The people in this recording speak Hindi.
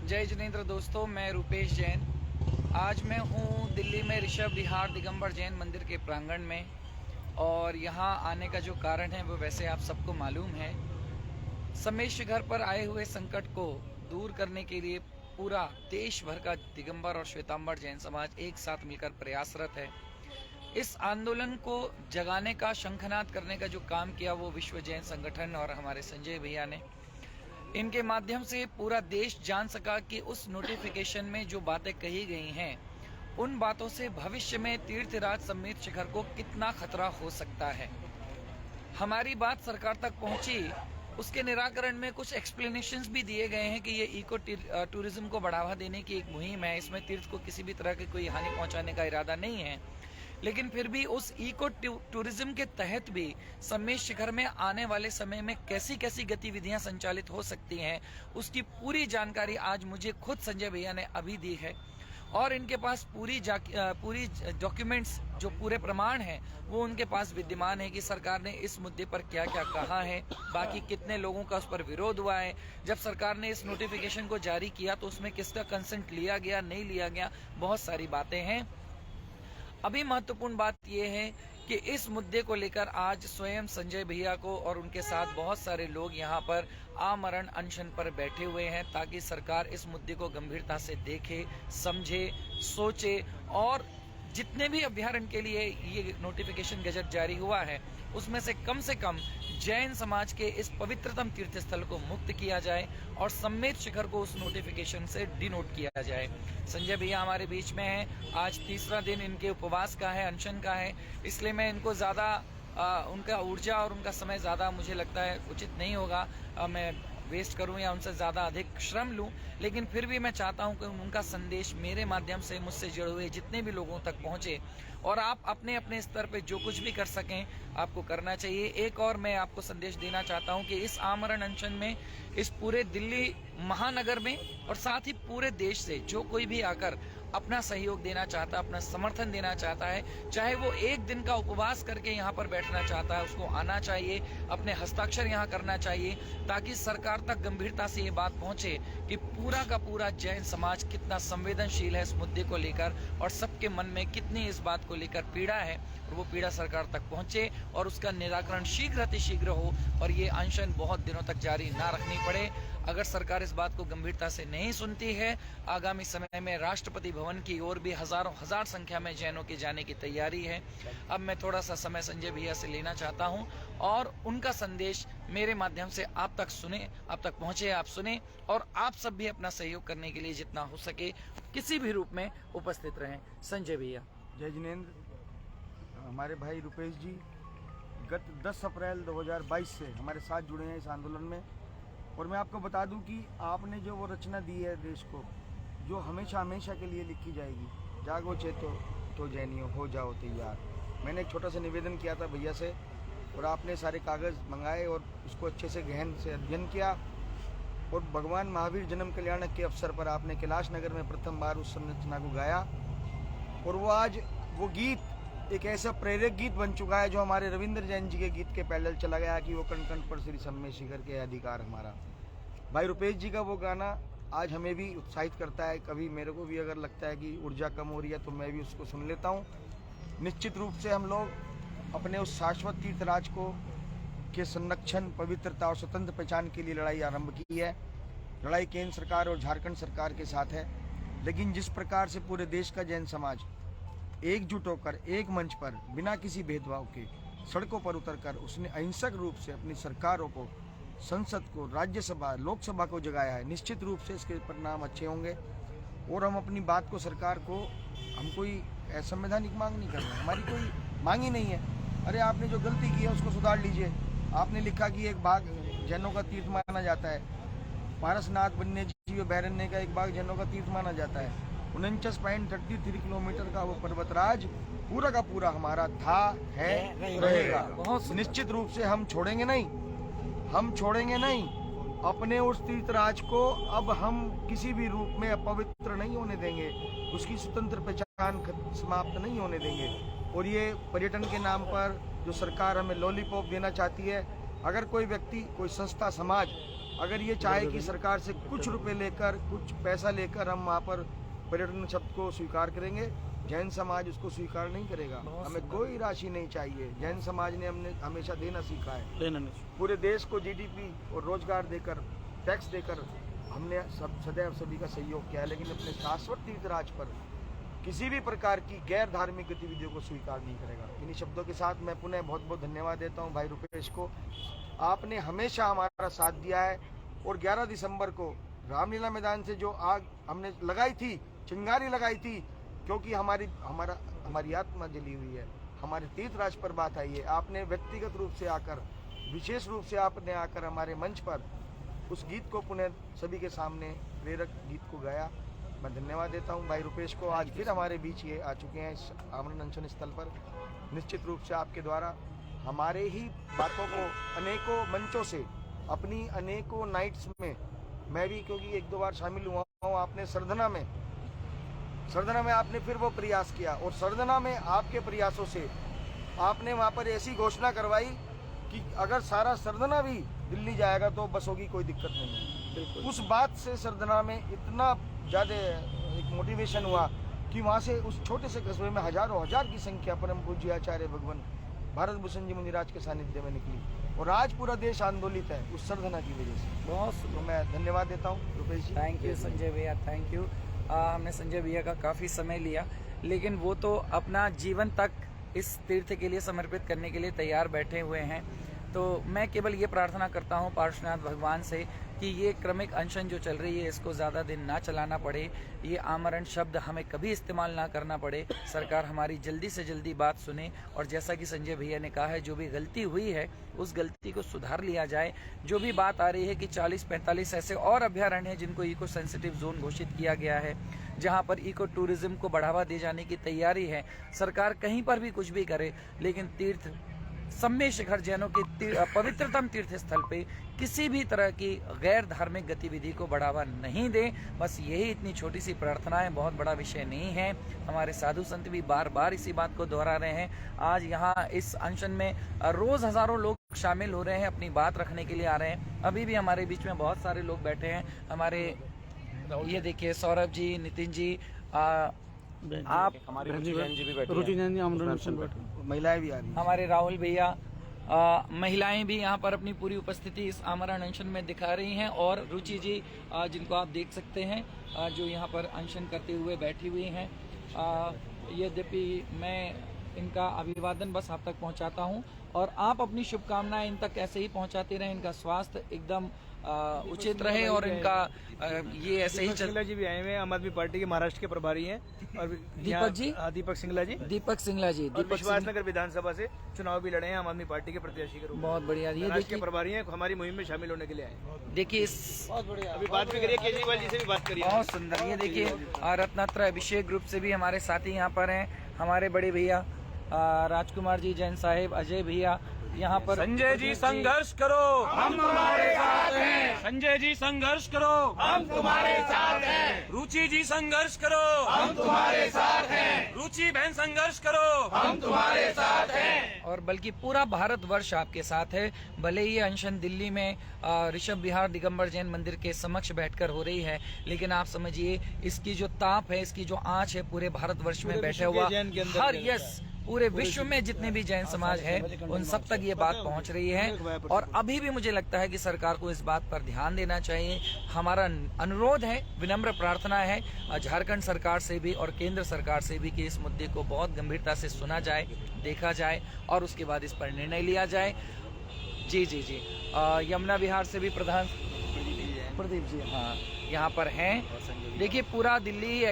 जय जिनेंद्र दोस्तों, मैं रूपेश जैन। आज मैं हूँ दिल्ली में ऋषभ विहार दिगंबर जैन मंदिर के प्रांगण में। और यहाँ आने का जो कारण है वो वैसे आप सबको मालूम है। समेश घर पर आए हुए संकट को दूर करने के लिए पूरा देश भर का दिगंबर और श्वेतांबर जैन समाज एक साथ मिलकर प्रयासरत है। इस आंदोलन को जगाने का, शंखनाद करने का जो काम किया वो विश्व जैन संगठन और हमारे संजय भैया ने। इनके माध्यम से पूरा देश जान सका कि उस नोटिफिकेशन में जो बातें कही गई हैं, उन बातों से भविष्य में तीर्थराज समेत शिखर को कितना खतरा हो सकता है। हमारी बात सरकार तक पहुंची, उसके निराकरण में कुछ एक्सप्लेनेशंस भी दिए गए हैं कि ये इको टूरिज्म को बढ़ावा देने की एक मुहिम है। इसमें तीर्थ को किसी भी तरह की कोई हानि पहुंचाने का इरादा नहीं है, लेकिन फिर भी उस इको टूरिज्म के तहत भी समेश शिखर में आने वाले समय में कैसी कैसी गतिविधियां संचालित हो सकती हैं, उसकी पूरी जानकारी आज मुझे खुद संजय भैया ने अभी दी है। और इनके पास पूरी डॉक्यूमेंट्स, जो पूरे प्रमाण हैं, वो उनके पास विद्यमान है कि सरकार ने इस मुद्दे पर क्या क्या कहा है, बाकी कितने लोगों का उस पर विरोध हुआ है, जब सरकार ने इस नोटिफिकेशन को जारी किया तो उसमें किसका कंसेंट लिया गया, नहीं लिया गया, बहुत सारी बातें हैं। अभी महत्वपूर्ण बात यह है कि इस मुद्दे को लेकर आज स्वयं संजय भैया को और उनके साथ बहुत सारे लोग यहाँ पर आमरण अनशन पर बैठे हुए हैं, ताकि सरकार इस मुद्दे को गंभीरता से देखे, समझे, सोचे और जितने भी अभ्यारण्य के लिए ये नोटिफिकेशन गजट जारी हुआ है, उसमें से कम जैन समाज के इस पवित्रतम तीर्थ स्थल को मुक्त किया जाए और समेत शिखर को उस नोटिफिकेशन से डिनोट किया जाए। संजय भैया हमारे बीच में हैं। आज तीसरा दिन इनके उपवास का है, अनशन का है, इसलिए मैं इनको ज़्यादा उनका ऊर्जा और उनका समय ज़्यादा मुझे लगता है उचित नहीं होगा मैं वेस्ट करूं या उनसे ज़्यादा अधिक श्रम लूं। लेकिन फिर भी मैं चाहता हूं कि उनका संदेश मेरे माध्यम से मुझसे जुड़े हुए जितने भी लोगों तक पहुंचे और आप अपने अपने स्तर पे जो कुछ भी कर सकें आपको करना चाहिए। एक और मैं आपको संदेश देना चाहता हूं कि इस आमरण अनशन में इस पूरे दिल्ली महानगर में और साथ ही पूरे देश से जो कोई भी आकर अपना सहयोग देना चाहता है, अपना समर्थन देना चाहता है, चाहे वो एक दिन का उपवास करके यहाँ पर बैठना चाहता है, उसको आना चाहिए, अपने हस्ताक्षर यहाँ करना चाहिए, ताकि सरकार तक गंभीरता से ये बात पहुंचे कि पूरा का पूरा जैन समाज कितना संवेदनशील है इस मुद्दे को लेकर और सबके मन में कितनी इस बात को लेकर पीड़ा है, और वो पीड़ा सरकार तक पहुंचे और उसका निराकरण शीघ्र अतिशीघ्र हो और ये अनशन बहुत दिनों तक जारी ना रखनी पड़े। अगर सरकार इस बात को गंभीरता से नहीं सुनती है, आगामी समय में राष्ट्रपति भवन की ओर भी हजार संख्या में जैनों के जाने की तैयारी है। अब मैं थोड़ा सा समय संजय भैया से लेना चाहता हूं और उनका संदेश मेरे माध्यम से आप तक सुने, आप तक पहुंचे, आप सुने और आप सब भी अपना सहयोग करने के लिए जितना हो सके किसी भी रूप में उपस्थित रहें। संजय भैया। जय जिनेंद्र। हमारे भाई रुपेश जी गत 10 अप्रैल 2022 से हमारे साथ जुड़े हैं इस आंदोलन में, और मैं आपको बता दूं कि आपने जो वो रचना दी है देश को, जो हमेशा हमेशा के लिए लिखी जाएगी, जागो चेतो तो जैनियों हो जाओ तैयार। मैंने एक छोटा सा निवेदन किया था भैया से और आपने सारे कागज़ मंगाए और उसको अच्छे से गहन से अध्ययन किया और भगवान महावीर जन्म कल्याणक के अवसर पर आपने कैलाश नगर में प्रथम बार उस संरचना को गाया। और वो आज वो गीत एक ऐसा प्रेरक गीत बन चुका है जो हमारे रविंद्र जैन जी के गीत के पैरेलल चला गया कि वो कण कण पर श्री समेश शिखर के अधिकार हमारा। भाई रुपेश जी का वो गाना आज हमें भी उत्साहित करता है। कभी मेरे को भी अगर लगता है कि ऊर्जा कम हो रही है तो मैं भी उसको सुन लेता हूँ। निश्चित रूप से हम लोग अपने उस शाश्वत तीर्थराज को के संरक्षण, पवित्रता और स्वतंत्र पहचान के लिए लड़ाई आरंभ की है। लड़ाई केंद्र सरकार और झारखंड सरकार के साथ है, लेकिन जिस प्रकार से पूरे देश का जैन समाज एकजुट होकर एक मंच पर बिना किसी भेदभाव के सड़कों पर उतरकर उसने अहिंसक रूप से अपनी सरकारों को, संसद को, राज्यसभा, लोकसभा को जगाया है, निश्चित रूप से इसके परिणाम अच्छे होंगे। और हम अपनी बात को सरकार को, हम कोई असंवैधानिक मांग नहीं कर रहे, हमारी कोई मांग ही नहीं है। अरे आपने जो गलती की है उसको सुधार लीजिए। आपने लिखा कि एक बाघ जैनों का तीर्थ माना जाता है, पारसनाथ वन्य जीव अभयारण्य का एक बाघ जैनों का तीर्थ माना जाता है। 49.33 किलोमीटर का वो पर्वतराज पूरा का पूरा हमारा था, है, रहेगा। बहुत निश्चित रूप से हम छोड़ेंगे नहीं, हम छोड़ेंगे नहीं अपने उस तीर्थराज को। अब हम किसी भी रूप में अपवित्र नहीं होने देंगे, उसकी स्वतंत्र पहचान समाप्त नहीं होने देंगे। और ये पर्यटन के नाम पर जो सरकार हमें लॉलीपॉप देना चाहती है, अगर कोई व्यक्ति, कोई संस्था, समाज अगर ये चाहे कि सरकार से कुछ रुपए लेकर, कुछ पैसा लेकर हम वहाँ पर पर्यटन शब्द को स्वीकार करेंगे, जैन समाज उसको स्वीकार नहीं करेगा। हमें कोई राशि नहीं चाहिए। जैन समाज ने हमने हमेशा देना सीखा है। पूरे देश को जीडीपी और रोजगार देकर, टैक्स देकर हमने सदैव सभी का सहयोग किया है, लेकिन अपने शाश्वत तीर्थराज पर किसी भी प्रकार की गैर धार्मिक गतिविधियों को स्वीकार नहीं करेगा। इन्हीं शब्दों के साथ मैं पुनः बहुत बहुत धन्यवाद देता हूँ भाई रुपेश को। आपने हमेशा हमारा साथ दिया है और 11 दिसंबर को रामलीला मैदान से जो आग हमने लगाई थी, चिंगारी लगाई थी, क्योंकि हमारी आत्मा जली हुई है, हमारे तीर्थराज पर बात आई है। आपने व्यक्तिगत रूप से आकर, विशेष रूप से आपने आकर हमारे मंच पर उस गीत को पुनः सभी के सामने प्रेरक गीत को गाया। मैं धन्यवाद देता हूं भाई रुपेश को। आज फिर हमारे बीच ये आ चुके हैं इस आमरण अनशन स्थल पर। निश्चित रूप से आपके द्वारा हमारे ही बातों को अनेकों मंचों से, अपनी अनेकों नाइट्स में मैं भी क्योंकि 1-2 बार शामिल हुआ हूँ। आपने सरदना में आपने फिर वो प्रयास किया और सरदना में आपके प्रयासों से आपने वहाँ पर ऐसी घोषणा करवाई कि अगर सारा सरदना भी दिल्ली जाएगा तो बसों की कोई दिक्कत नहीं है। उस बात से सरदना में इतना ज़्यादा एक मोटिवेशन हुआ कि वहाँ से उस छोटे से कस्बे में हजारों हजार की संख्या परम पूज्य आचार्य भगवान भारत भूषण जी मुनिराज के सानिध्य में निकली और आज पूरा देश आंदोलित है उस सरदना की वजह से। बहुत तो मैं धन्यवाद देता हूँ रुपेश जी। थैंक यू संजय भैया, थैंक यू। हमने संजय भैया का काफ़ी समय लिया, लेकिन वो तो अपना जीवन तक इस तीर्थ के लिए समर्पित करने के लिए तैयार बैठे हुए हैं। तो मैं केवल ये प्रार्थना करता हूँ पार्श्वनाथ भगवान से कि ये क्रमिक अनशन जो चल रही है इसको ज़्यादा दिन ना चलाना पड़े, ये आमरण शब्द हमें कभी इस्तेमाल ना करना पड़े, सरकार हमारी जल्दी से जल्दी बात सुने और जैसा कि संजय भैया ने कहा है जो भी गलती हुई है उस गलती को सुधार लिया जाए। जो भी बात आ रही है कि 40-45 ऐसे और अभ्यारण्य हैं जिनको इको सेंसिटिव जोन घोषित किया गया है, जहां पर इको टूरिज्म को बढ़ावा दिए जाने की तैयारी है। सरकार कहीं पर भी कुछ भी करे, लेकिन तीर्थ सम्य शिखर जैनों के पवित्रतम तीर्थ स्थल पे किसी भी तरह की गैर धार्मिक गतिविधि को बढ़ावा नहीं दे। बस यही इतनी छोटी सी प्रार्थना है, बहुत बड़ा विषय नहीं है। हमारे साधु संत भी बार बार इसी बात को दोहरा रहे हैं। आज यहाँ इस अनशन में रोज हजारों लोग शामिल हो रहे हैं, अपनी बात रखने के लिए आ रहे हैं। अभी भी हमारे बीच में बहुत सारे लोग बैठे हैं। हमारे ये देखिए सौरभ जी, नितिन जी, आप महिलाएं भी आ रही हैं, हमारे राहुल भैया, महिलाएं भी यहाँ पर अपनी पूरी उपस्थिति इस आमरण अनशन में दिखा रही हैं। और रुचि जी जिनको आप देख सकते हैं जो यहाँ पर अनशन करते हुए बैठी हुई हैं। यद्यपि मैं इनका अभिवादन बस आप तक पहुँचाता हूँ और आप अपनी शुभकामनाएं इन तक ऐसे ही पहुँचाते रहें। इनका स्वास्थ्य एकदम उचित रहे और इनका ये ऐसे ही सिंगला जी भी आए हुए हैं, आम आदमी पार्टी के महाराष्ट्र के प्रभारी हैं। और दीपक जी, दीपक सिंगला जी, दीपक विश्वासनगर विधानसभा से चुनाव भी लड़े हैं आम आदमी पार्टी के प्रत्याशी के रूप में। बहुत बढ़िया। ये देखिए प्रभारी हैं, हमारी मुहिम में शामिल होने के लिए आए। देखिए अभी बात भी करिए, केजरीवाल जी से भी बात करिए। बहुत सुंदर। ये देखिए रत्नात्र अभिषेक ग्रुप से भी हमारे साथी यहाँ पर हैं। हमारे बड़े भैया राजकुमार जी, जैन साहेब, अजय भैया यहाँ पर। संजय जी संघर्ष करो, हम तुम्हारे साथ हैं। संजय जी संघर्ष करो, हम तुम्हारे साथ हैं। रुचि जी संघर्ष करो, हम तुम्हारे साथ हैं। रुचि बहन संघर्ष करो, हम तुम्हारे साथ हैं। और बल्कि पूरा भारतवर्ष आपके साथ है। भले ही ये अनशन दिल्ली में ऋषभ विहार दिगंबर जैन मंदिर के समक्ष बैठकर हो रही है, लेकिन आप समझिए इसकी जो ताप है, इसकी जो आँच है, पूरे भारतवर्ष में बैठा हुआ हर पूरे विश्व में जितने भी जैन समाज है उन सब तक ये बात पहुंच रही है। और अभी भी मुझे लगता है कि सरकार को इस बात पर ध्यान देना चाहिए। हमारा अनुरोध है, विनम्र प्रार्थना है झारखंड सरकार से भी और केंद्र सरकार से भी कि इस मुद्दे को बहुत गंभीरता से सुना जाए, देखा जाए और उसके बाद इस पर निर्णय लिया जाए। जी जी जी। यमुना विहार से भी प्रधान प्रदीप जी हाँ यहाँ पर हैं। देखिए पूरा दिल्ली